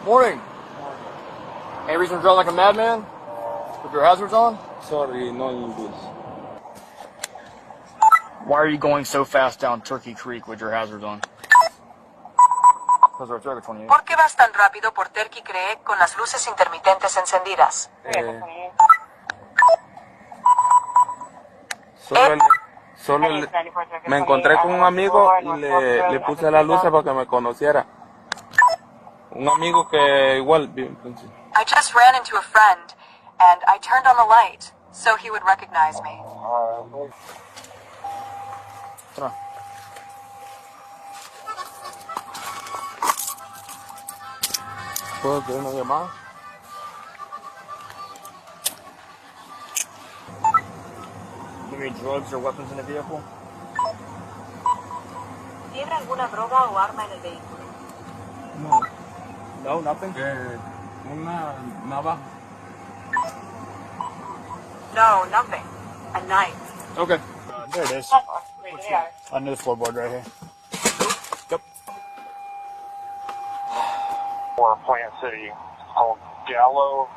Morning. Any reason to drive like a madman? With your hazards on? Sorry, no English. Why are you going so fast down Turkey Creek with your hazards on? Because we're at 28. ¿Por qué vas tan rápido por Turkey Creek con las luces intermitentes encendidas? Me encontré con un amigo y le puse las luces para que me conociera. Un amigo que igual vive en Princeton. I just ran into a friend and I turned on the light so he would recognize me. ¿Puedo tener una llamada? Any drugs or weapons in the vehicle? ¿Tiene alguna droga o arma en el vehículo? No. No, nothing? Una navaja. No, nothing. A knife. Okay. There it is. Under the floorboard right here. Yep. Or Plant City called Gallo